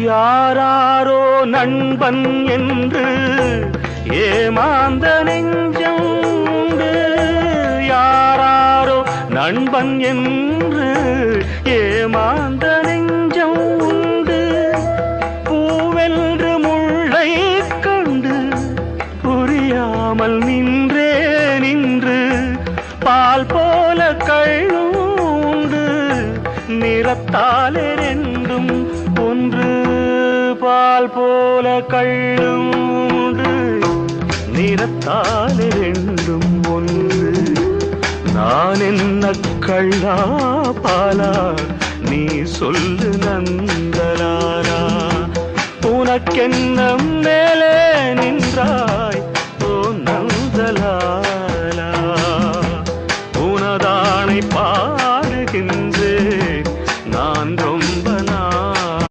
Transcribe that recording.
யாராரோ நண்பன் என்று ஏமாந்த நெஞ்சம் உண்டு. யாராரோ நண்பன் என்று ஏமாந்த நெஞ்சம் உண்டு. பூவென்று முள்ளை கண்டு புரியாமல் நின்றே நின்று பால் போல கள்ளுண்டு. நிறத்தாலே ரெண்டும் ஒன்று, பால் போல கள்ளுண்டு. நிறத்தாலே ரெண்டும் ஒன்று. நான் என்ன கள்ளா பாலா, நீ சொல்லு நந்தலாலா. உனக்கென்ன மேலே